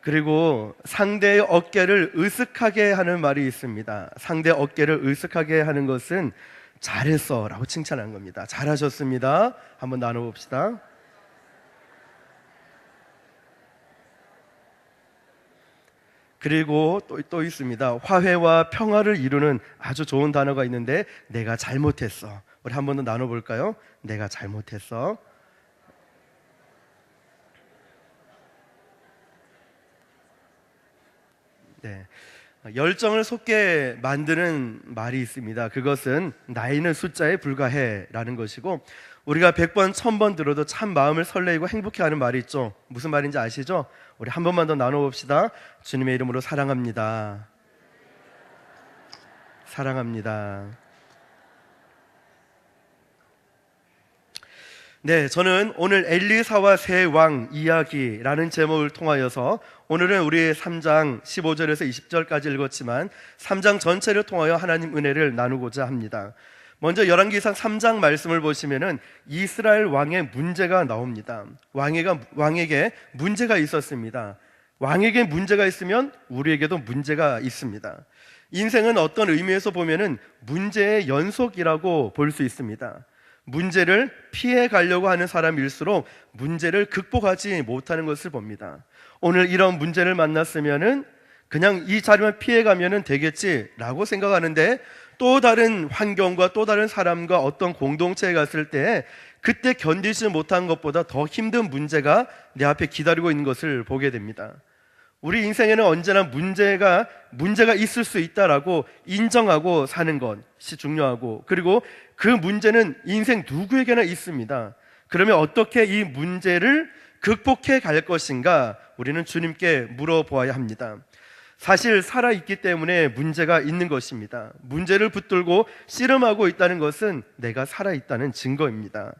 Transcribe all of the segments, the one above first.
그리고 상대의 어깨를 으쓱하게 하는 말이 있습니다. 상대의 어깨를 으쓱하게 하는 것은 잘했어 라고 칭찬한 겁니다. 잘하셨습니다. 한번 나눠봅시다. 그리고 또 있습니다. 화해와 평화를 이루는 아주 좋은 단어가 있는데 내가 잘못했어. 우리 한 번 더 나눠볼까요? 내가 잘못했어. 네. 열정을 솟게 만드는 말이 있습니다. 그것은 나이는 숫자에 불과해 라는 것이고, 우리가 100번 1000번 들어도 참 마음을 설레이고 행복해하는 말이 있죠. 무슨 말인지 아시죠? 우리 한 번만 더 나눠봅시다. 주님의 이름으로 사랑합니다. 사랑합니다. 네, 저는 오늘 엘리사와 새 왕 이야기라는 제목을 통하여서, 오늘은 우리 3장 15절에서 20절까지 읽었지만 3장 전체를 통하여 하나님 은혜를 나누고자 합니다. 먼저 열왕기상 3장 말씀을 보시면은 이스라엘 왕의 문제가 나옵니다. 왕에게 문제가 있었습니다. 왕에게 문제가 있으면 우리에게도 문제가 있습니다. 인생은 어떤 의미에서 보면은 문제의 연속이라고 볼 수 있습니다. 문제를 피해 가려고 하는 사람일수록 문제를 극복하지 못하는 것을 봅니다. 오늘 이런 문제를 만났으면은 그냥 이 자리만 피해 가면은 되겠지라고 생각하는데, 또 다른 환경과 또 다른 사람과 어떤 공동체에 갔을 때 그때 견디지 못한 것보다 더 힘든 문제가 내 앞에 기다리고 있는 것을 보게 됩니다. 우리 인생에는 언제나 문제가 있을 수 있다라고 인정하고 사는 것이 중요하고, 그리고 그 문제는 인생 누구에게나 있습니다. 그러면 어떻게 이 문제를 극복해 갈 것인가, 우리는 주님께 물어보아야 합니다. 사실 살아있기 때문에 문제가 있는 것입니다. 문제를 붙들고 씨름하고 있다는 것은 내가 살아있다는 증거입니다.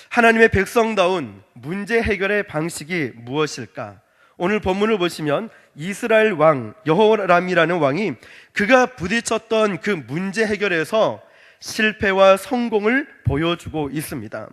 하나님의 백성다운 문제 해결의 방식이 무엇일까? 오늘 본문을 보시면 이스라엘 왕 여호람이라는 왕이 그가 부딪혔던 그 문제 해결에서 실패와 성공을 보여주고 있습니다.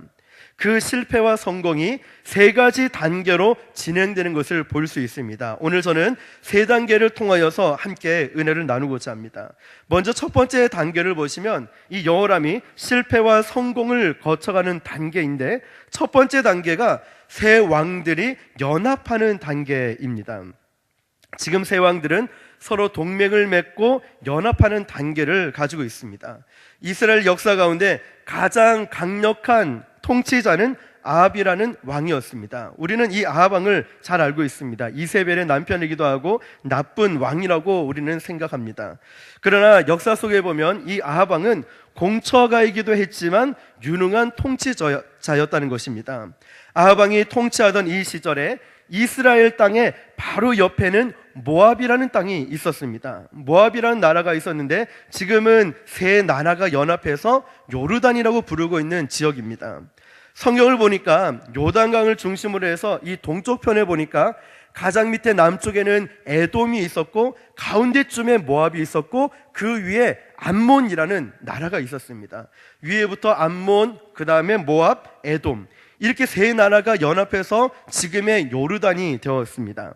그 실패와 성공이 세 가지 단계로 진행되는 것을 볼 수 있습니다. 오늘 저는 세 단계를 통하여서 함께 은혜를 나누고자 합니다. 먼저 첫 번째 단계를 보시면 이 여호람이 실패와 성공을 거쳐가는 단계인데, 첫 번째 단계가 세 왕들이 연합하는 단계입니다. 지금 세 왕들은 서로 동맹을 맺고 연합하는 단계를 가지고 있습니다. 이스라엘 역사 가운데 가장 강력한 통치자는 아합이라는 왕이었습니다. 우리는 이 아합 왕을 잘 알고 있습니다. 이세벨의 남편이기도 하고 나쁜 왕이라고 우리는 생각합니다. 그러나 역사 속에 보면 이 아합 왕은 공처가이기도 했지만 유능한 통치자였다는 것입니다. 아합 왕이 통치하던 이 시절에 이스라엘 땅의 바로 옆에는 모압이라는 땅이 있었습니다. 모압이라는 나라가 있었는데 지금은 세 나라가 연합해서 요르단이라고 부르고 있는 지역입니다. 성경을 보니까 요단강을 중심으로 해서 이 동쪽 편에 보니까 가장 밑에 남쪽에는 에돔이 있었고, 가운데쯤에 모압이 있었고, 그 위에 암몬이라는 나라가 있었습니다. 위에부터 암몬, 그 다음에 모압, 에돔, 이렇게 세 나라가 연합해서 지금의 요르단이 되었습니다.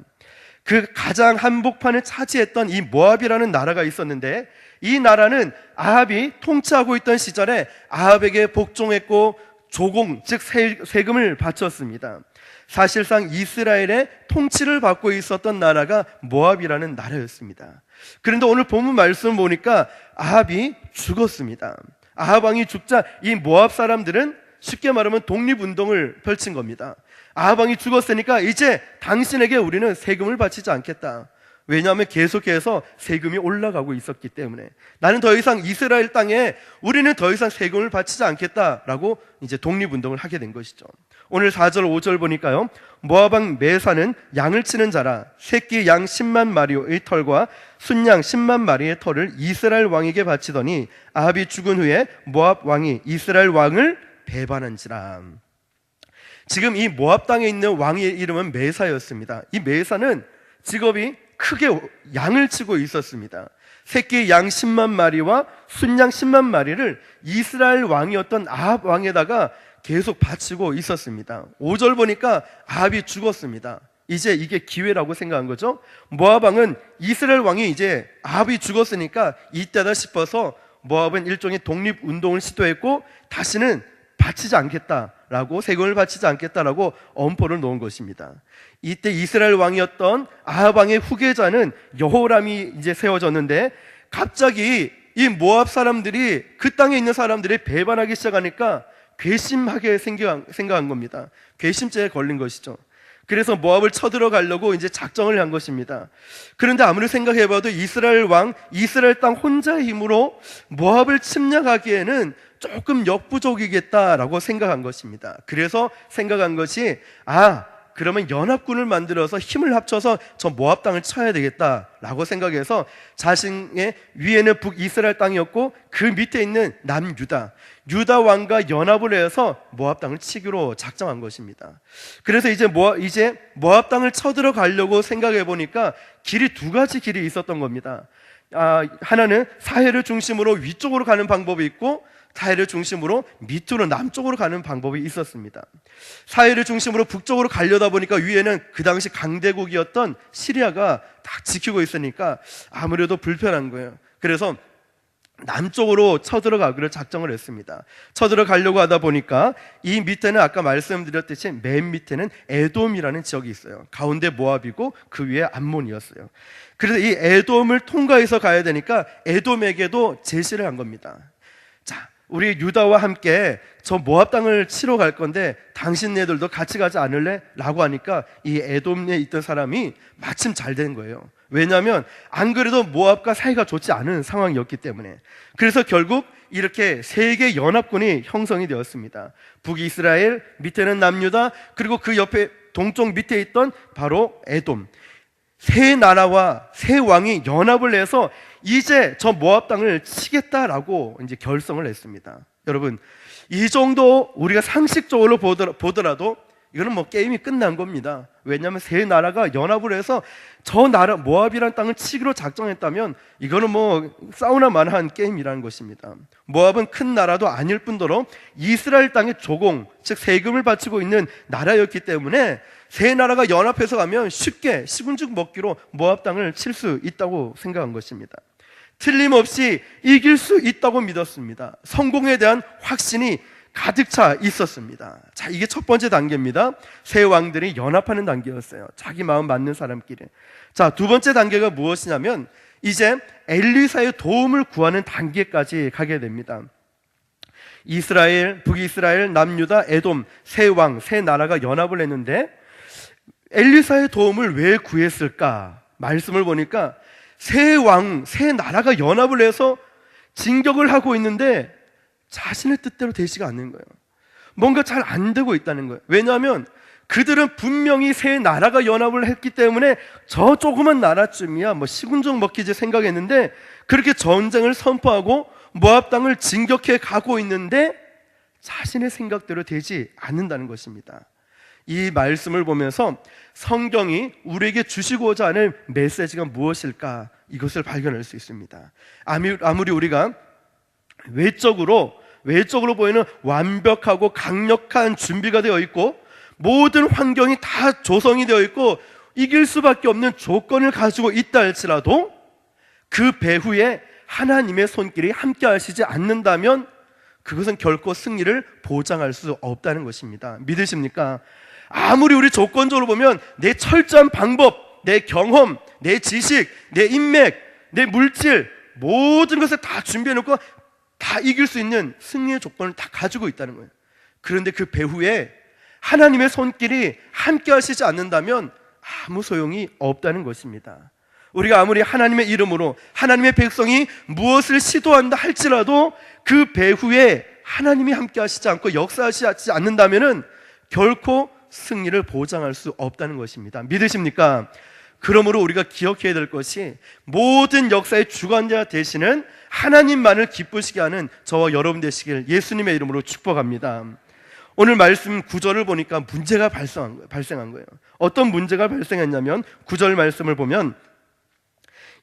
그 가장 한복판을 차지했던 이 모압이라는 나라가 있었는데, 이 나라는 아합이 통치하고 있던 시절에 아합에게 복종했고 조공, 즉 세금을 바쳤습니다. 사실상 이스라엘의 통치를 받고 있었던 나라가 모압이라는 나라였습니다. 그런데 오늘 본문 말씀 보니까 아합이 죽었습니다. 아합 왕이 죽자 이 모압 사람들은 쉽게 말하면 독립운동을 펼친 겁니다. 아합 왕이 죽었으니까 이제 당신에게 우리는 세금을 바치지 않겠다. 왜냐하면 계속해서 세금이 올라가고 있었기 때문에 나는 더 이상 이스라엘 땅에 우리는 더 이상 세금을 바치지 않겠다라고 이제 독립운동을 하게 된 것이죠. 오늘 4절 5절 보니까요, 모압 왕 메사는 양을 치는 자라 새끼 양 10만 마리의 털과 순양 10만 마리의 털을 이스라엘 왕에게 바치더니 아합이 죽은 후에 모압 왕이 이스라엘 왕을 배반한지라. 지금 이 모압 땅에 있는 왕의 이름은 메사였습니다. 이 메사는 직업이 크게 양을 치고 있었습니다. 새끼 양 10만 마리와 순양 10만 마리를 이스라엘 왕이었던 아합 왕에다가 계속 바치고 있었습니다. 5절 보니까 아합이 죽었습니다. 이제 이게 기회라고 생각한 거죠. 모압 왕은 이스라엘 왕이 이제 아합이 죽었으니까 이때다 싶어서 모압은 일종의 독립운동을 시도했고 다시는 바치지 않겠다라고, 세금을 바치지 않겠다라고 엄포를 놓은 것입니다. 이때 이스라엘 왕이었던 아합 왕의 후계자는 여호람이 이제 세워졌는데, 갑자기 이 모압 사람들이, 그 땅에 있는 사람들이 배반하기 시작하니까 괘씸하게 생각한 겁니다. 괘씸죄에 걸린 것이죠. 그래서 모압을 쳐들어가려고 이제 작정을 한 것입니다. 그런데 아무리 생각해봐도 이스라엘 왕, 이스라엘 땅 혼자의 힘으로 모압을 침략하기에는 조금 역부족이겠다라고 생각한 것입니다. 그래서 생각한 것이, 그러면 연합군을 만들어서 힘을 합쳐서 저 모압 땅을 쳐야 되겠다라고 생각해서, 자신의 위에는 북이스라엘 땅이었고 그 밑에 있는 남유다, 유다 왕과 연합을 해서 모압 땅을 치기로 작정한 것입니다. 그래서 이제 모압 땅을 쳐들어가려고 생각해 보니까 길이 두 가지 길이 있었던 겁니다. 하나는 사해를 중심으로 위쪽으로 가는 방법이 있고, 사해를 중심으로 밑으로 남쪽으로 가는 방법이 있었습니다. 사해를 중심으로 북쪽으로 가려다 보니까 위에는 그 당시 강대국이었던 시리아가 딱 지키고 있으니까 아무래도 불편한 거예요. 그래서 남쪽으로 쳐들어가기로 작정을 했습니다. 쳐들어가려고 하다 보니까 이 밑에는 아까 말씀드렸듯이 맨 밑에는 에돔이라는 지역이 있어요. 가운데 모압이고 그 위에 암몬이었어요. 그래서 이 에돔을 통과해서 가야 되니까 에돔에게도 제시를 한 겁니다. 자, 우리 유다와 함께 저 모압 땅을 치러 갈 건데 당신네들도 같이 가지 않을래? 라고 하니까 이 에돔에 있던 사람이 마침 잘 된 거예요. 왜냐하면 안 그래도 모압과 사이가 좋지 않은 상황이었기 때문에. 그래서 결국 이렇게 세 개 연합군이 형성이 되었습니다. 북이스라엘, 밑에는 남유다, 그리고 그 옆에 동쪽 밑에 있던 바로 에돔. 세 나라와 세 왕이 연합을 해서 이제 저 모압 땅을 치겠다라고 이제 결성을 했습니다. 여러분, 이 정도 우리가 상식적으로 보더라도 이거는 뭐 게임이 끝난 겁니다. 왜냐하면 세 나라가 연합을 해서 저 나라 모압이라는 땅을 치기로 작정했다면 이거는 뭐 싸우나 마나한 게임이라는 것입니다. 모압은 큰 나라도 아닐 뿐더러 이스라엘 땅의 조공, 즉 세금을 바치고 있는 나라였기 때문에 세 나라가 연합해서 가면 쉽게 시군죽 먹기로 모압 땅을 칠 수 있다고 생각한 것입니다. 틀림없이 이길 수 있다고 믿었습니다. 성공에 대한 확신이 가득 차 있었습니다. 자, 이게 첫 번째 단계입니다. 세 왕들이 연합하는 단계였어요. 자기 마음 맞는 사람끼리. 자, 두 번째 단계가 무엇이냐면 이제 엘리사의 도움을 구하는 단계까지 가게 됩니다. 이스라엘, 북이스라엘, 남유다, 에돔 세 왕, 세 나라가 연합을 했는데 엘리사의 도움을 왜 구했을까? 말씀을 보니까 세 왕, 세 나라가 연합을 해서 진격을 하고 있는데 자신의 뜻대로 되지가 않는 거예요. 뭔가 잘 안 되고 있다는 거예요. 왜냐하면 그들은 분명히 세 나라가 연합을 했기 때문에 저 조그만 나라쯤이야 뭐 시군적 먹기지 생각했는데 그렇게 전쟁을 선포하고 모압 땅을 진격해 가고 있는데 자신의 생각대로 되지 않는다는 것입니다. 이 말씀을 보면서 성경이 우리에게 주시고자 하는 메시지가 무엇일까, 이것을 발견할 수 있습니다. 아무리 우리가 외적으로 보이는 완벽하고 강력한 준비가 되어 있고 모든 환경이 다 조성이 되어 있고 이길 수밖에 없는 조건을 가지고 있다 할지라도 그 배후에 하나님의 손길이 함께 하시지 않는다면 그것은 결코 승리를 보장할 수 없다는 것입니다. 믿으십니까? 아무리 우리 조건적으로 보면 내 철저한 방법, 내 경험, 내 지식, 내 인맥, 내 물질 모든 것을 다 준비해놓고 다 이길 수 있는 승리의 조건을 다 가지고 있다는 거예요. 그런데 그 배후에 하나님의 손길이 함께 하시지 않는다면 아무 소용이 없다는 것입니다. 우리가 아무리 하나님의 이름으로 하나님의 백성이 무엇을 시도한다 할지라도 그 배후에 하나님이 함께 하시지 않고 역사하시지 않는다면 결코 승리를 보장할 수 없다는 것입니다. 믿으십니까? 그러므로 우리가 기억해야 될 것이 모든 역사의 주관자 되시는 하나님만을 기쁘시게 하는 저와 여러분 되시길 예수님의 이름으로 축복합니다. 오늘 말씀 9절을 보니까 문제가 발생한 거예요. 어떤 문제가 발생했냐면 9절 말씀을 보면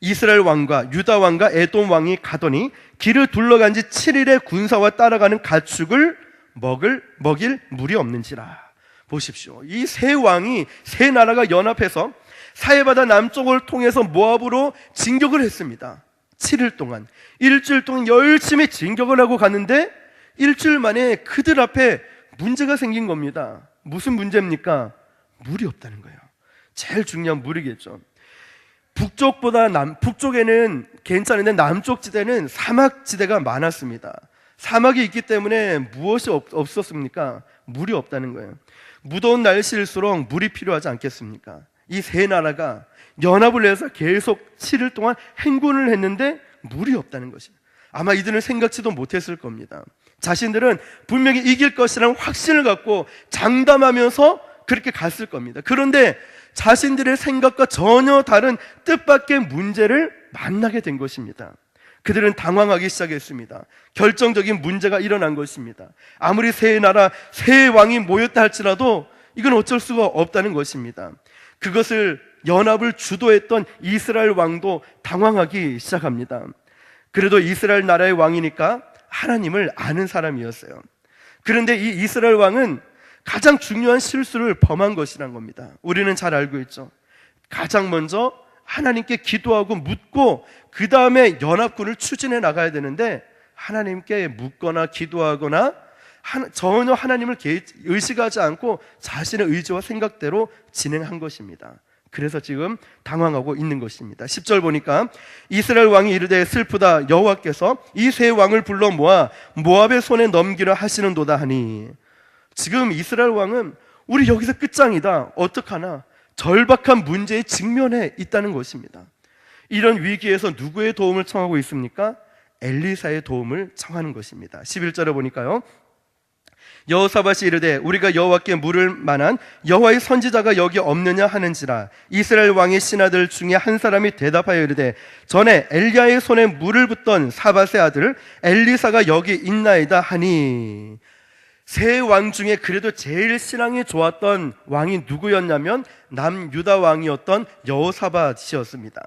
이스라엘 왕과 유다 왕과 에돔 왕이 가더니 길을 둘러간 지 7일의 군사와 따라가는 가축을 먹일 물이 없는지라. 보십시오. 이 세 왕이, 세 나라가 연합해서 사해바다 남쪽을 통해서 모압으로 진격을 했습니다. 7일 동안, 일주일 동안 열심히 진격을 하고 갔는데 일주일 만에 그들 앞에 문제가 생긴 겁니다. 무슨 문제입니까? 물이 없다는 거예요. 제일 중요한 물이겠죠. 북쪽에는 괜찮은데 남쪽 지대는 사막 지대가 많았습니다. 사막이 있기 때문에 무엇이 없었습니까? 물이 없다는 거예요. 무더운 날씨일수록 물이 필요하지 않겠습니까? 이 세 나라가 연합을 해서 계속 7일 동안 행군을 했는데 물이 없다는 것이에요. 아마 이들은 생각지도 못했을 겁니다. 자신들은 분명히 이길 것이라는 확신을 갖고 장담하면서 그렇게 갔을 겁니다. 그런데 자신들의 생각과 전혀 다른 뜻밖의 문제를 만나게 된 것입니다. 그들은 당황하기 시작했습니다. 결정적인 문제가 일어난 것입니다. 아무리 세 나라, 세 왕이 모였다 할지라도 이건 어쩔 수가 없다는 것입니다. 그것을 연합을 주도했던 이스라엘 왕도 당황하기 시작합니다. 그래도 이스라엘 나라의 왕이니까 하나님을 아는 사람이었어요. 그런데 이 이스라엘 왕은 가장 중요한 실수를 범한 것이란 겁니다. 우리는 잘 알고 있죠. 가장 먼저 하나님께 기도하고 묻고 그 다음에 연합군을 추진해 나가야 되는데 하나님께 묻거나 기도하거나 전혀 하나님을 의식하지 않고 자신의 의지와 생각대로 진행한 것입니다. 그래서 지금 당황하고 있는 것입니다. 10절 보니까 이스라엘 왕이 이르되 슬프다, 여호와께서 이 세 왕을 불러 모아 모압의 손에 넘기려 하시는도다 하니, 지금 이스라엘 왕은 우리 여기서 끝장이다, 어떡하나, 절박한 문제에 직면해 있다는 것입니다. 이런 위기에서 누구의 도움을 청하고 있습니까? 엘리사의 도움을 청하는 것입니다. 11절에 보니까요, 여호사밧이 이르되 우리가 여호와께 물을 만한 여호와의 선지자가 여기 없느냐 하는지라. 이스라엘 왕의 신하들 중에 한 사람이 대답하여 이르되 전에 엘리야의 손에 물을 붓던 사밧의 아들 엘리사가 여기 있나이다 하니, 세 왕 중에 그래도 제일 신앙이 좋았던 왕이 누구였냐면 남유다 왕이었던 여호사밧이었습니다.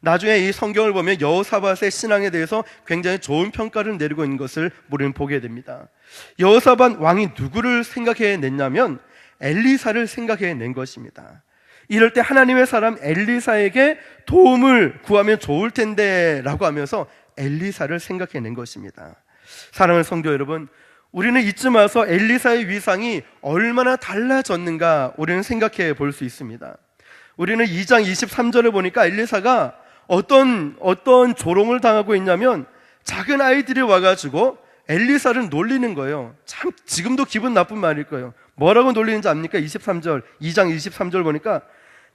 나중에 이 성경을 보면 여호사밧의 신앙에 대해서 굉장히 좋은 평가를 내리고 있는 것을 우리는 보게 됩니다. 여호사밧 왕이 누구를 생각해냈냐면 엘리사를 생각해낸 것입니다. 이럴 때 하나님의 사람 엘리사에게 도움을 구하면 좋을 텐데 라고 하면서 엘리사를 생각해낸 것입니다. 사랑하는 성도 여러분, 우리는 이쯤 와서 엘리사의 위상이 얼마나 달라졌는가 우리는 생각해 볼 수 있습니다. 우리는 2장 23절에 보니까 엘리사가 어떤 조롱을 당하고 있냐면 작은 아이들이 와가지고 엘리사를 놀리는 거예요. 참 지금도 기분 나쁜 말일 거예요. 뭐라고 놀리는지 압니까? 2장 23절 보니까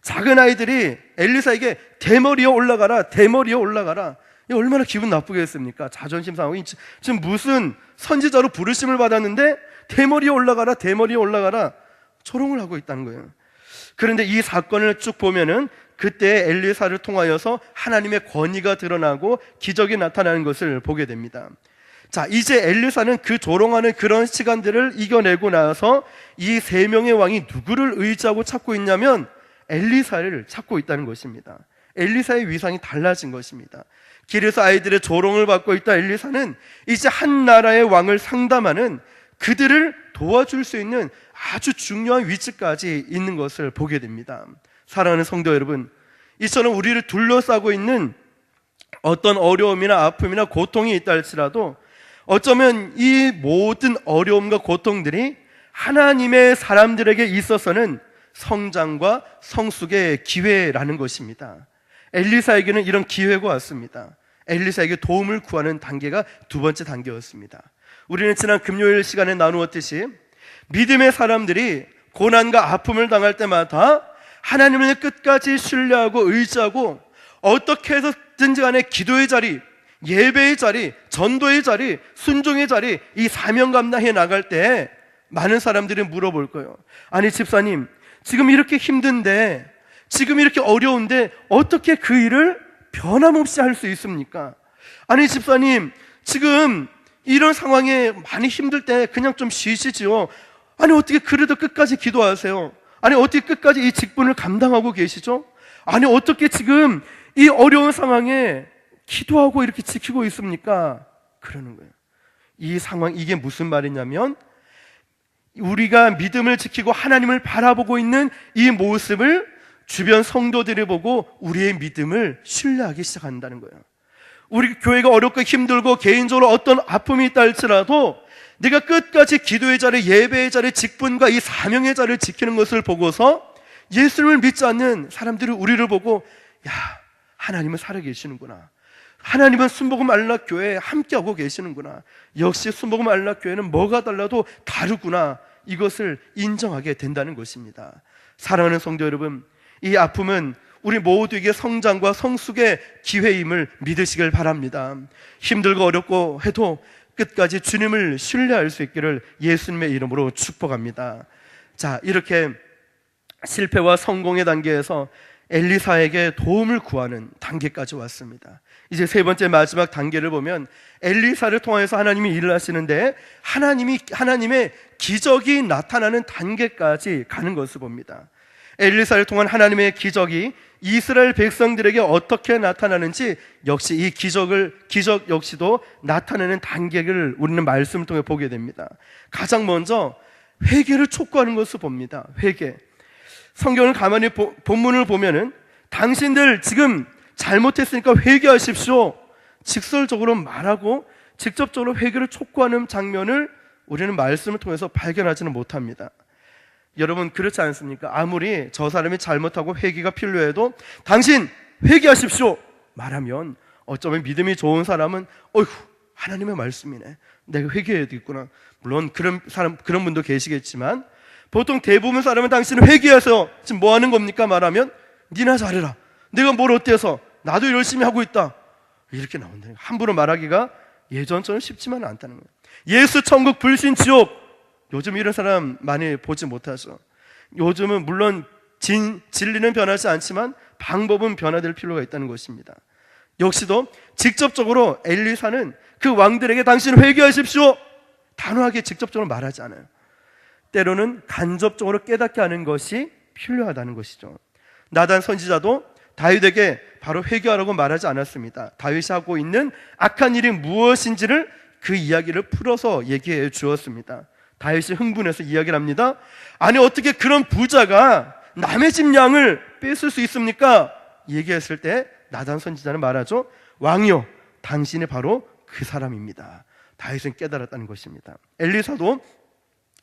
작은 아이들이 엘리사에게 대머리에 올라가라, 대머리에 올라가라. 이 얼마나 기분 나쁘겠습니까? 자존심 상하고, 지금 무슨 선지자로 부르심을 받았는데 대머리에 올라가라, 대머리에 올라가라, 조롱을 하고 있다는 거예요. 그런데 이 사건을 쭉 보면은 그때 엘리사를 통하여서 하나님의 권위가 드러나고 기적이 나타나는 것을 보게 됩니다. 자, 이제 엘리사는 그 조롱하는 그런 시간들을 이겨내고 나서 이 세 명의 왕이 누구를 의지하고 찾고 있냐면 엘리사를 찾고 있다는 것입니다. 엘리사의 위상이 달라진 것입니다. 길에서 아이들의 조롱을 받고 있다 엘리사는 이제 한 나라의 왕을 상담하는, 그들을 도와줄 수 있는 아주 중요한 위치까지 있는 것을 보게 됩니다. 사랑하는 성도 여러분, 이처럼 우리를 둘러싸고 있는 어떤 어려움이나 아픔이나 고통이 있다 할지라도 어쩌면 이 모든 어려움과 고통들이 하나님의 사람들에게 있어서는 성장과 성숙의 기회라는 것입니다. 엘리사에게는 이런 기회가 왔습니다. 엘리사에게 도움을 구하는 단계가 두 번째 단계였습니다. 우리는 지난 금요일 시간에 나누었듯이 믿음의 사람들이 고난과 아픔을 당할 때마다 하나님을 끝까지 신뢰하고 의지하고 어떻게 해서든지 간에 기도의 자리, 예배의 자리, 전도의 자리, 순종의 자리, 이 사명 감당해 나갈 때 많은 사람들이 물어볼 거예요. 아니 집사님, 지금 이렇게 힘든데, 지금 이렇게 어려운데 어떻게 그 일을 변함없이 할 수 있습니까? 아니 집사님, 지금 이런 상황에 많이 힘들 때 그냥 좀 쉬시지요. 아니 어떻게 그래도 끝까지 기도하세요? 아니 어떻게 끝까지 이 직분을 감당하고 계시죠? 아니 어떻게 지금 이 어려운 상황에 기도하고 이렇게 지키고 있습니까? 그러는 거예요. 이 상황, 이게 무슨 말이냐면 우리가 믿음을 지키고 하나님을 바라보고 있는 이 모습을 주변 성도들이 보고 우리의 믿음을 신뢰하기 시작한다는 거예요. 우리 교회가 어렵고 힘들고 개인적으로 어떤 아픔이 있다 할지라도 내가 끝까지 기도의 자리, 예배의 자리, 직분과 이 사명의 자리를 지키는 것을 보고서 예수님을 믿지 않는 사람들이 우리를 보고 야, 하나님은 살아계시는구나. 하나님은 순복음 안락교회에 함께하고 계시는구나. 역시 순복음 안락교회는 뭐가 달라도 다르구나. 이것을 인정하게 된다는 것입니다. 사랑하는 성도 여러분, 이 아픔은 우리 모두에게 성장과 성숙의 기회임을 믿으시길 바랍니다. 힘들고 어렵고 해도 끝까지 주님을 신뢰할 수 있기를 예수님의 이름으로 축복합니다. 자, 이렇게 실패와 성공의 단계에서 엘리사에게 도움을 구하는 단계까지 왔습니다. 이제 세 번째 마지막 단계를 보면 엘리사를 통해서 하나님이 일을 하시는데 하나님의 기적이 나타나는 단계까지 가는 것을 봅니다. 엘리사를 통한 하나님의 기적이 이스라엘 백성들에게 어떻게 나타나는지 역시 이 기적 역시도 나타내는 단계를 우리는 말씀을 통해 보게 됩니다. 가장 먼저 회개를 촉구하는 것을 봅니다. 회개. 성경을 가만히 본문을 보면은 당신들 지금 잘못했으니까 회개하십시오. 직설적으로 말하고 직접적으로 회개를 촉구하는 장면을 우리는 말씀을 통해서 발견하지는 못합니다. 여러분 그렇지 않습니까? 아무리 저 사람이 잘못하고 회개가 필요해도 당신 회개하십시오 말하면 어쩌면 믿음이 좋은 사람은 어휴 하나님의 말씀이네, 내가 회개해야 되겠구나. 물론 그런 분도 계시겠지만 보통 대부분 사람은 당신은 회개해서 지금 뭐 하는 겁니까? 말하면 니나 잘해라, 내가 뭘 어때서, 나도 열심히 하고 있다, 이렇게 나온다는 거예요. 함부로 말하기가 예전처럼 쉽지만은 않다는 거예요. 예수 천국 불신 지옥, 요즘 이런 사람 많이 보지 못하죠. 요즘은 물론 진리는 변하지 않지만 방법은 변화될 필요가 있다는 것입니다. 역시도 직접적으로 엘리사는 그 왕들에게 당신 회개하십시오 단호하게 직접적으로 말하지 않아요. 때로는 간접적으로 깨닫게 하는 것이 필요하다는 것이죠. 나단 선지자도 다윗에게 바로 회개하라고 말하지 않았습니다. 다윗이 하고 있는 악한 일이 무엇인지를 그 이야기를 풀어서 얘기해 주었습니다. 다윗이 흥분해서 이야기를 합니다. 아니 어떻게 그런 부자가 남의 집 양을 뺏을 수 있습니까? 얘기했을 때 나단 선지자는 말하죠. 왕이요, 당신이 바로 그 사람입니다. 다윗은 깨달았다는 것입니다. 엘리사도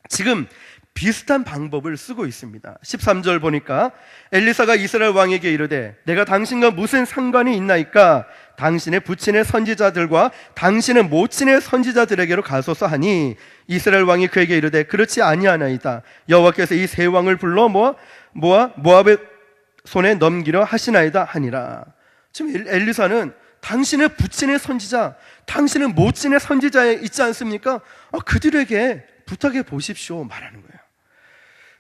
지금 비슷한 방법을 쓰고 있습니다. 13절 보니까 엘리사가 이스라엘 왕에게 이르되 내가 당신과 무슨 상관이 있나이까? 당신의 부친의 선지자들과 당신의 모친의 선지자들에게로 가소서 하니 이스라엘 왕이 그에게 이르되 그렇지 아니하나이다. 여호와께서 이 세 왕을 불러 모압의 손에 넘기려 하시나이다 하니라. 지금 엘리사는 당신의 부친의 선지자, 당신의 모친의 선지자에 있지 않습니까? 그들에게 부탁해 보십시오 말하는 거예요.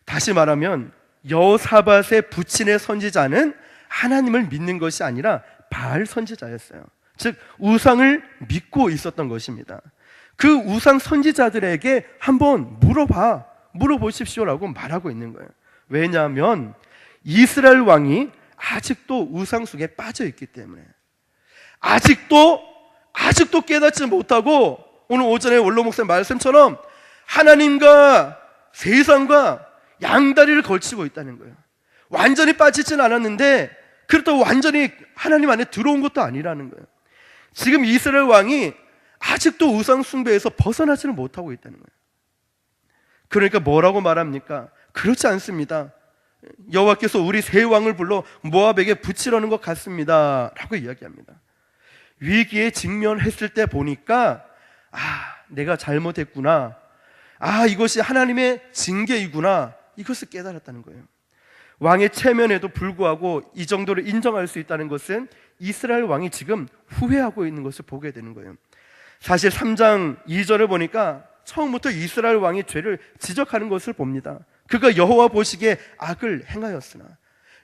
다시 말하면 여호사밧의 부친의 선지자는 하나님을 믿는 것이 아니라 바알 선지자였어요. 즉 우상을 믿고 있었던 것입니다. 그 우상 선지자들에게 한번 물어보십시오라고 말하고 있는 거예요. 왜냐하면 이스라엘 왕이 아직도 우상 속에 빠져 있기 때문에 아직도 깨닫지 못하고 오늘 오전에 원로 목사님 말씀처럼 하나님과 세상과 양다리를 걸치고 있다는 거예요. 완전히 빠지진 않았는데 그렇다고 완전히 하나님 안에 들어온 것도 아니라는 거예요. 지금 이스라엘 왕이 아직도 우상 숭배에서 벗어나지는 못하고 있다는 거예요. 그러니까 뭐라고 말합니까? 그렇지 않습니다. 여호와께서 우리 세 왕을 불러 모압에게 붙이려는 것 같습니다 라고 이야기합니다. 위기에 직면했을 때 보니까 내가 잘못했구나, 이것이 하나님의 징계이구나, 이것을 깨달았다는 거예요. 왕의 체면에도 불구하고 이 정도로 인정할 수 있다는 것은 이스라엘 왕이 지금 후회하고 있는 것을 보게 되는 거예요. 사실 3장 2절을 보니까 처음부터 이스라엘 왕이 죄를 지적하는 것을 봅니다. 그가 여호와 보시기에 악을 행하였으나,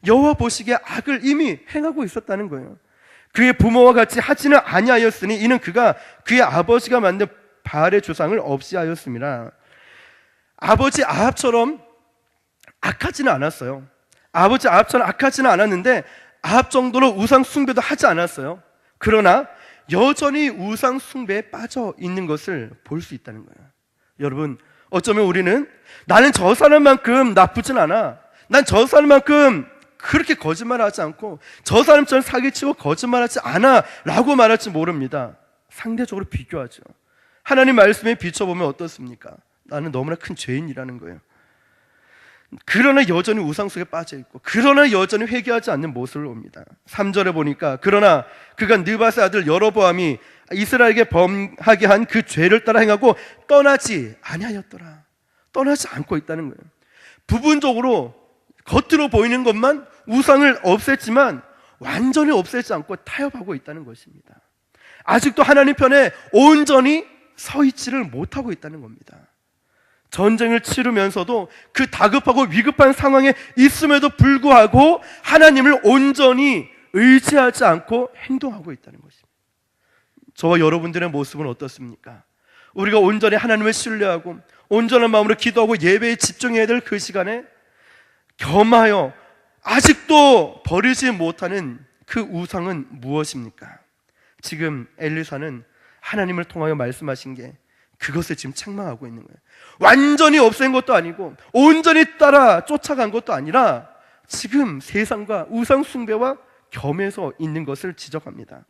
여호와 보시기에 악을 이미 행하고 있었다는 거예요. 그의 부모와 같이 하지는 아니하였으니 이는 그가 그의 아버지가 만든 바알의 조상을 없이 하였습니다. 아버지 아합처럼 악하지는 않았어요. 아버지 아합처럼 악하지는 않았는데 아합 정도로 우상 숭배도 하지 않았어요. 그러나 여전히 우상 숭배에 빠져 있는 것을 볼 수 있다는 거예요. 여러분 어쩌면 우리는 나는 저 사람만큼 나쁘진 않아, 난 저 사람만큼 그렇게 거짓말하지 않고 저 사람처럼 사기치고 거짓말하지 않아 라고 말할지 모릅니다. 상대적으로 비교하죠. 하나님 말씀에 비춰보면 어떻습니까? 나는 너무나 큰 죄인이라는 거예요. 그러나 여전히 우상 속에 빠져있고, 그러나 여전히 회개하지 않는 모습을 봅니다. 3절에 보니까 그러나 그가 느밧의 아들 여로보암이 이스라엘에게 범하게 한 그 죄를 따라 행하고 떠나지 아니하였더라. 떠나지 않고 있다는 거예요. 부분적으로 겉으로 보이는 것만 우상을 없앴지만 완전히 없애지 않고 타협하고 있다는 것입니다. 아직도 하나님 편에 온전히 서 있지를 못하고 있다는 겁니다. 전쟁을 치르면서도 그 다급하고 위급한 상황에 있음에도 불구하고 하나님을 온전히 의지하지 않고 행동하고 있다는 것입니다. 저와 여러분들의 모습은 어떻습니까? 우리가 온전히 하나님을 신뢰하고 온전한 마음으로 기도하고 예배에 집중해야 될 그 시간에 겸하여 아직도 버리지 못하는 그 우상은 무엇입니까? 지금 엘리사는 하나님을 통하여 말씀하신 게 그것을 지금 책망하고 있는 거예요. 완전히 없앤 것도 아니고 온전히 따라 쫓아간 것도 아니라 지금 세상과 우상 숭배와 겸해서 있는 것을 지적합니다.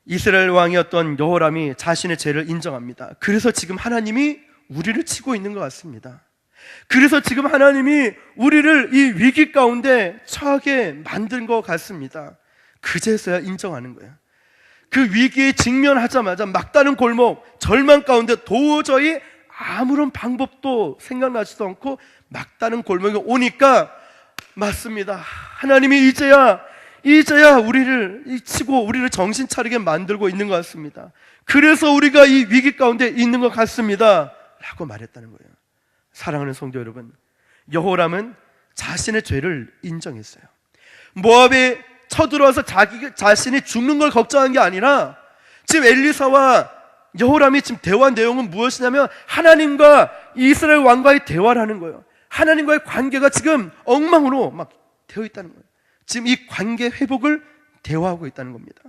이스라엘 왕이었던 여호람이 자신의 죄를 인정합니다. 그래서 지금 하나님이 우리를 치고 있는 것 같습니다. 그래서 지금 하나님이 우리를 이 위기 가운데 처하게 만든 것 같습니다. 그제서야 인정하는 거예요. 그 위기에 직면하자마자 막다른 골목, 절망 가운데 도저히 아무런 방법도 생각나지도 않고 막다른 골목에 오니까 맞습니다. 하나님이 이제야 우리를 치고 우리를 정신 차리게 만들고 있는 것 같습니다. 그래서 우리가 이 위기 가운데 있는 것 같습니다 라고 말했다는 거예요. 사랑하는 성도 여러분, 여호람은 자신의 죄를 인정했어요. 모압에 쳐들어와서 자기 자신이 죽는 걸 걱정한 게 아니라 지금 엘리사와 여호람이 지금 대화 내용은 무엇이냐면 하나님과 이스라엘 왕과의 대화를 하는 거예요. 하나님과의 관계가 지금 엉망으로 막 되어 있다는 거예요. 지금 이 관계 회복을 대화하고 있다는 겁니다.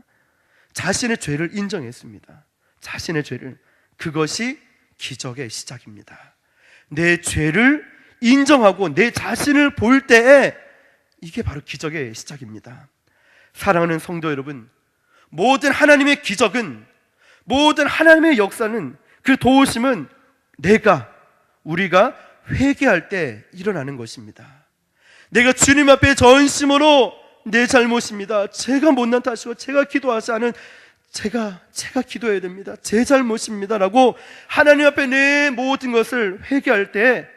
자신의 죄를 인정했습니다. 자신의 죄를. 그것이 기적의 시작입니다. 내 죄를 인정하고 내 자신을 볼 때에 이게 바로 기적의 시작입니다. 사랑하는 성도 여러분, 모든 하나님의 기적은, 모든 하나님의 역사는, 그 도우심은 우리가 회개할 때 일어나는 것입니다. 내가 주님 앞에 전심으로 내 잘못입니다, 제가 못난 탓이고 제가 기도하지 않은 제가 기도해야 됩니다, 제 잘못입니다 라고 하나님 앞에 내 모든 것을 회개할 때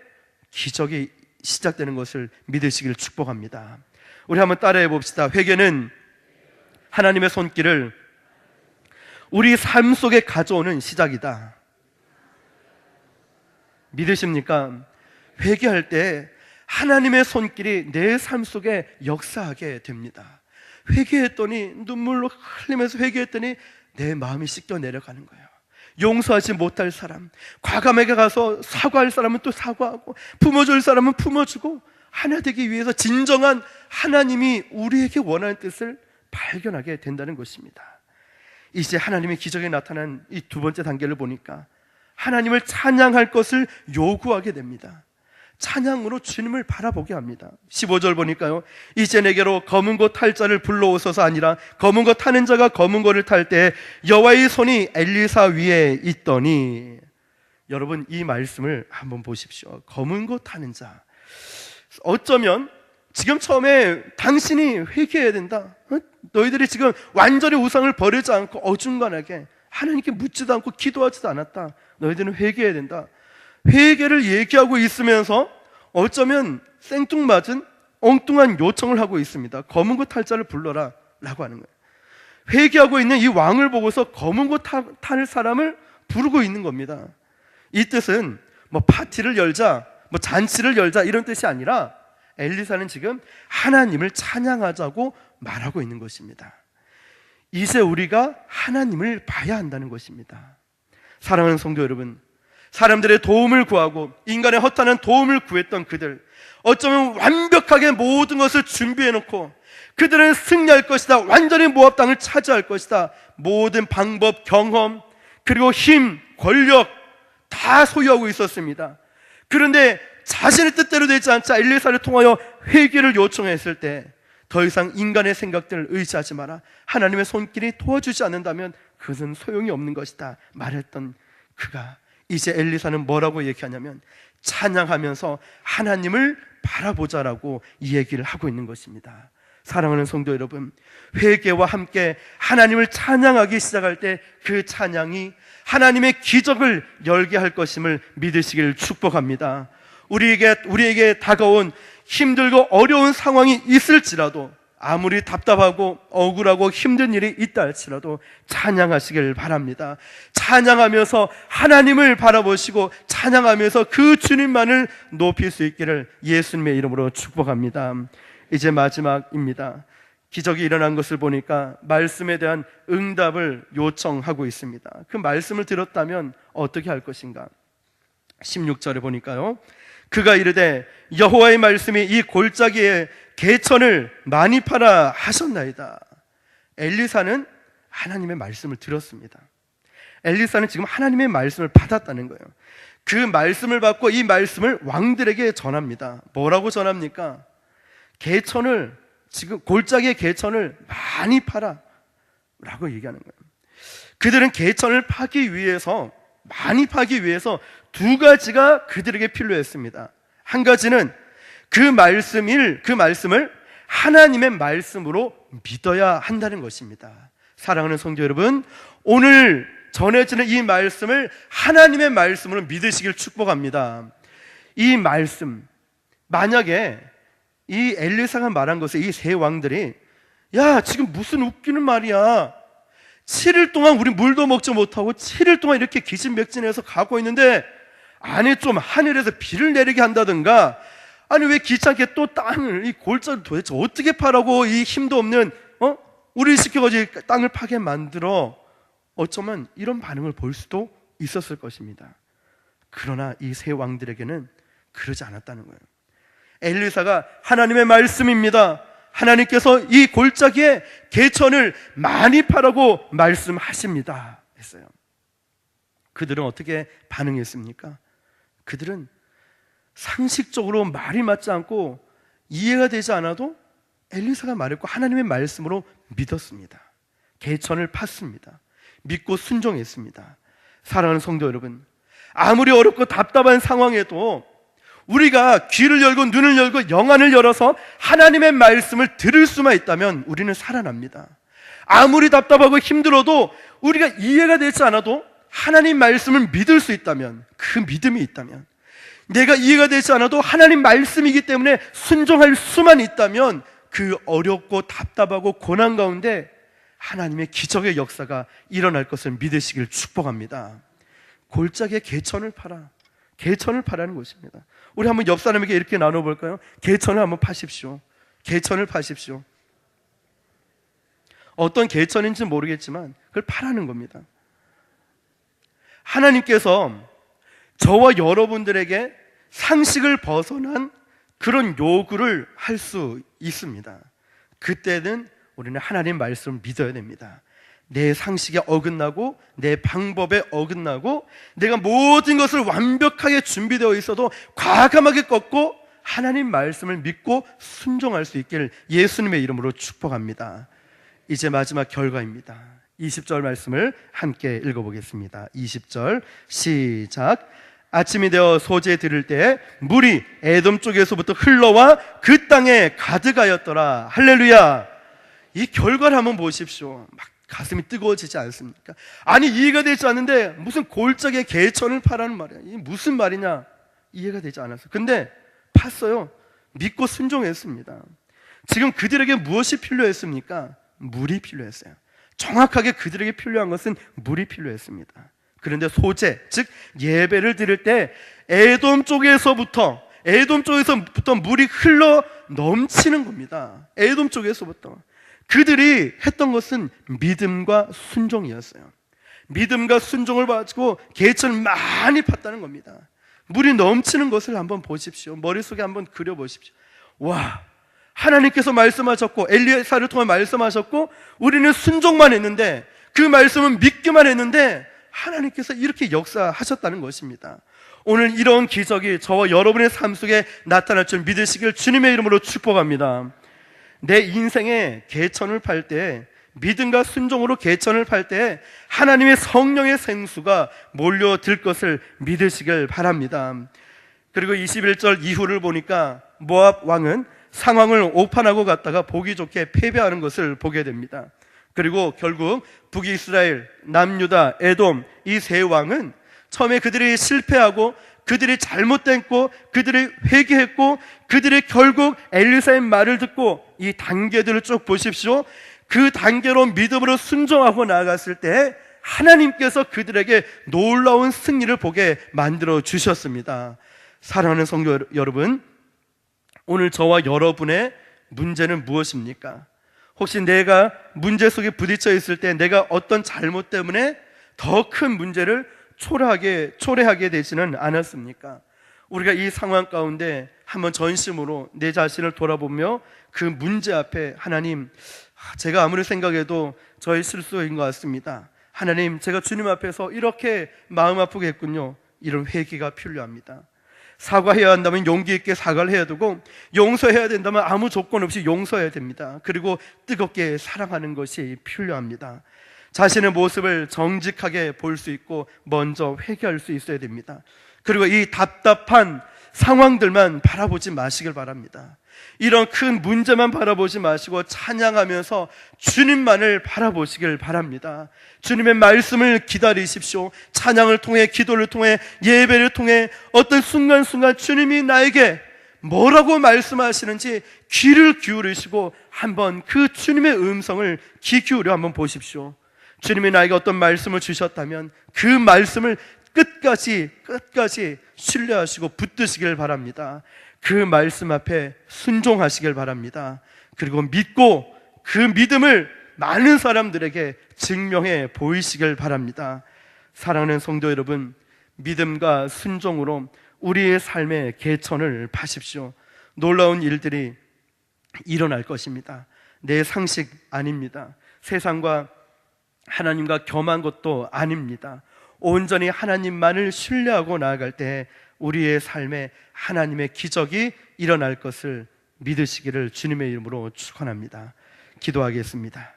기적이 시작되는 것을 믿으시기를 축복합니다. 우리 한번 따라해 봅시다. 회개는 하나님의 손길을 우리 삶 속에 가져오는 시작이다. 믿으십니까? 회개할 때 하나님의 손길이 내 삶 속에 역사하게 됩니다. 회개했더니, 눈물로 흘리면서 회개했더니 내 마음이 씻겨 내려가는 거예요. 용서하지 못할 사람, 과감하게 가서 사과할 사람은 또 사과하고, 품어줄 사람은 품어주고, 하나 되기 위해서 진정한 하나님이 우리에게 원하는 뜻을 발견하게 된다는 것입니다. 이제 하나님의 기적에 나타난 이 두 번째 단계를 보니까 하나님을 찬양할 것을 요구하게 됩니다. 찬양으로 주님을 바라보게 합니다. 15절 보니까요, 이제 내게로 검은 것 탈 자를 불러오소서 아니라 검은 것 타는 자가 검은 것을 탈 때 여호와의 손이 엘리사 위에 있더니. 여러분, 이 말씀을 한번 보십시오. 검은 것 타는 자, 어쩌면 지금 처음에 당신이 회개해야 된다, 너희들이 지금 완전히 우상을 버리지 않고 어중간하게 하나님께 묻지도 않고 기도하지도 않았다, 너희들은 회개해야 된다, 회개를 얘기하고 있으면서 어쩌면 생뚱맞은 엉뚱한 요청을 하고 있습니다. 검은 것 탈 자를 불러라 라고 하는 거예요. 회개하고 있는 이 왕을 보고서 검은 것 탈 사람을 부르고 있는 겁니다. 이 뜻은 뭐 파티를 열자, 뭐 잔치를 열자 이런 뜻이 아니라 엘리사는 지금 하나님을 찬양하자고 말하고 있는 것입니다. 이제 우리가 하나님을 봐야 한다는 것입니다. 사랑하는 성도 여러분, 사람들의 도움을 구하고 인간의 허탄한 도움을 구했던 그들, 어쩌면 완벽하게 모든 것을 준비해놓고 그들은 승리할 것이다, 완전히 모압 땅을 차지할 것이다, 모든 방법, 경험, 그리고 힘, 권력 다 소유하고 있었습니다. 그런데 자신의 뜻대로 되지 않자 엘리사를 통하여 회개를 요청했을 때 더 이상 인간의 생각들을 의지하지 마라, 하나님의 손길이 도와주지 않는다면 그것은 소용이 없는 것이다 말했던 그가 이제 엘리사는 뭐라고 얘기하냐면 찬양하면서 하나님을 바라보자라고 이 얘기를 하고 있는 것입니다. 사랑하는 성도 여러분, 회개와 함께 하나님을 찬양하기 시작할 때 그 찬양이 하나님의 기적을 열게 할 것임을 믿으시기를 축복합니다. 우리에게 다가온 힘들고 어려운 상황이 있을지라도, 아무리 답답하고 억울하고 힘든 일이 있다 할지라도 찬양하시길 바랍니다. 찬양하면서 하나님을 바라보시고 찬양하면서 그 주님만을 높일 수 있기를 예수님의 이름으로 축복합니다. 이제 마지막입니다. 기적이 일어난 것을 보니까 말씀에 대한 응답을 요청하고 있습니다. 그 말씀을 들었다면 어떻게 할 것인가? 16절에 보니까요, 그가 이르되 여호와의 말씀이 이 골짜기에 개천을 많이 팔아 하셨나이다. 엘리사는 하나님의 말씀을 들었습니다. 엘리사는 지금 하나님의 말씀을 받았다는 거예요. 그 말씀을 받고 이 말씀을 왕들에게 전합니다. 뭐라고 전합니까? 개천을, 지금 골짜기의 개천을 많이 팔아 라고 얘기하는 거예요. 그들은 개천을 파기 위해서, 많이 파기 위해서 두 가지가 그들에게 필요했습니다. 한 가지는 그 말씀을 하나님의 말씀으로 믿어야 한다는 것입니다. 사랑하는 성도 여러분, 오늘 전해지는 이 말씀을 하나님의 말씀으로 믿으시길 축복합니다. 이 말씀, 만약에 이 엘리사가 말한 것에 이 세 왕들이 야, 지금 무슨 웃기는 말이야, 7일 동안 우리 물도 먹지 못하고 7일 동안 이렇게 기진맥진해서 가고 있는데 안에 좀 하늘에서 비를 내리게 한다든가, 아니 왜 귀찮게 또 땅을, 이 골짜기를 도대체 어떻게 파라고 이 힘도 없는 우리 시켜가지고 땅을 파게 만들어, 어쩌면 이런 반응을 볼 수도 있었을 것입니다. 그러나 이 세 왕들에게는 그러지 않았다는 거예요. 엘리사가 하나님의 말씀입니다, 하나님께서 이 골짜기에 개천을 많이 파라고 말씀하십니다 했어요. 그들은 어떻게 반응했습니까? 그들은 상식적으로 말이 맞지 않고 이해가 되지 않아도 엘리사가 말했고 하나님의 말씀으로 믿었습니다. 개천을 팠습니다. 믿고 순종했습니다. 사랑하는 성도 여러분, 아무리 어렵고 답답한 상황에도 우리가 귀를 열고 눈을 열고 영안을 열어서 하나님의 말씀을 들을 수만 있다면 우리는 살아납니다. 아무리 답답하고 힘들어도 우리가 이해가 되지 않아도 하나님 말씀을 믿을 수 있다면, 그 믿음이 있다면, 내가 이해가 되지 않아도 하나님 말씀이기 때문에 순종할 수만 있다면 그 어렵고 답답하고 고난 가운데 하나님의 기적의 역사가 일어날 것을 믿으시길 축복합니다. 골짜기에 개천을 팔아, 개천을 파라는 것입니다. 우리 한번 옆 사람에게 이렇게 나눠볼까요? 개천을 한번 파십시오. 개천을 파십시오. 어떤 개천인지 모르겠지만 그걸 파라는 겁니다. 하나님께서 저와 여러분들에게 상식을 벗어난 그런 요구를 할 수 있습니다. 그때는 우리는 하나님 말씀을 믿어야 됩니다. 내 상식에 어긋나고 내 방법에 어긋나고 내가 모든 것을 완벽하게 준비되어 있어도 과감하게 꺾고 하나님 말씀을 믿고 순종할 수 있기를 예수님의 이름으로 축복합니다. 이제 마지막 결과입니다. 20절 말씀을 함께 읽어보겠습니다. 20절 시작. 아침이 되어 소재에 들을 때 물이 에돔 쪽에서부터 흘러와 그 땅에 가득하였더라. 할렐루야. 이 결과를 한번 보십시오. 막 가슴이 뜨거워지지 않습니까? 아니 이해가 되지 않는데 무슨 골짜기에 개천을 파라는 말이야. 이게 무슨 말이냐, 이해가 되지 않았어요. 근데 팠어요. 믿고 순종했습니다. 지금 그들에게 무엇이 필요했습니까? 물이 필요했어요. 정확하게 그들에게 필요한 것은 물이 필요했습니다. 그런데 소재, 즉 예배를 드릴 때 에돔 쪽에서부터 물이 흘러 넘치는 겁니다. 에돔 쪽에서부터. 그들이 했던 것은 믿음과 순종이었어요. 믿음과 순종을 가지고 개천을 많이 팠다는 겁니다. 물이 넘치는 것을 한번 보십시오. 머릿속에 한번 그려보십시오. 와, 하나님께서 말씀하셨고 엘리사를 통해 말씀하셨고 우리는 순종만 했는데, 그 말씀은 믿기만 했는데 하나님께서 이렇게 역사하셨다는 것입니다. 오늘 이런 기적이 저와 여러분의 삶 속에 나타날 줄 믿으시길 주님의 이름으로 축복합니다. 내 인생에 개천을 팔 때, 믿음과 순종으로 개천을 팔 때 하나님의 성령의 생수가 몰려들 것을 믿으시길 바랍니다. 그리고 21절 이후를 보니까 모압 왕은 상황을 오판하고 갔다가 보기 좋게 패배하는 것을 보게 됩니다. 그리고 결국 북이스라엘, 남유다, 에돔 이 세 왕은 처음에 그들이 실패하고 그들이 잘못됐고 그들이 회개했고 그들이 결국 엘리사의 말을 듣고 이 단계들을 쭉 보십시오. 그 단계로 믿음으로 순종하고 나아갔을 때 하나님께서 그들에게 놀라운 승리를 보게 만들어 주셨습니다. 사랑하는 성도 여러분, 오늘 저와 여러분의 문제는 무엇입니까? 혹시 내가 문제 속에 부딪혀 있을 때 내가 어떤 잘못 때문에 더 큰 문제를 초래하게 되지는 않았습니까? 우리가 이 상황 가운데 한번 전심으로 내 자신을 돌아보며 그 문제 앞에 하나님, 제가 아무리 생각해도 저의 실수인 것 같습니다. 하나님, 제가 주님 앞에서 이렇게 마음 아프게 했군요. 이런 회개가 필요합니다. 사과해야 한다면 용기 있게 사과를 해야 되고, 용서해야 된다면 아무 조건 없이 용서해야 됩니다. 그리고 뜨겁게 사랑하는 것이 필요합니다. 자신의 모습을 정직하게 볼 수 있고 먼저 회개할 수 있어야 됩니다. 그리고 이 답답한 상황들만 바라보지 마시길 바랍니다. 이런 큰 문제만 바라보지 마시고 찬양하면서 주님만을 바라보시길 바랍니다. 주님의 말씀을 기다리십시오. 찬양을 통해, 기도를 통해, 예배를 통해 어떤 순간순간 주님이 나에게 뭐라고 말씀하시는지 귀를 기울이시고 한번 그 주님의 음성을 귀 기울여 한번 보십시오. 주님이 나에게 어떤 말씀을 주셨다면 그 말씀을 끝까지 신뢰하시고 붙드시길 바랍니다. 그 말씀 앞에 순종하시길 바랍니다. 그리고 믿고 그 믿음을 많은 사람들에게 증명해 보이시길 바랍니다. 사랑하는 성도 여러분, 믿음과 순종으로 우리의 삶의 개천을 파십시오. 놀라운 일들이 일어날 것입니다. 내 상식 아닙니다. 세상과 하나님과 겸한 것도 아닙니다. 온전히 하나님만을 신뢰하고 나아갈 때 우리의 삶에 하나님의 기적이 일어날 것을 믿으시기를 주님의 이름으로 축원합니다. 기도하겠습니다.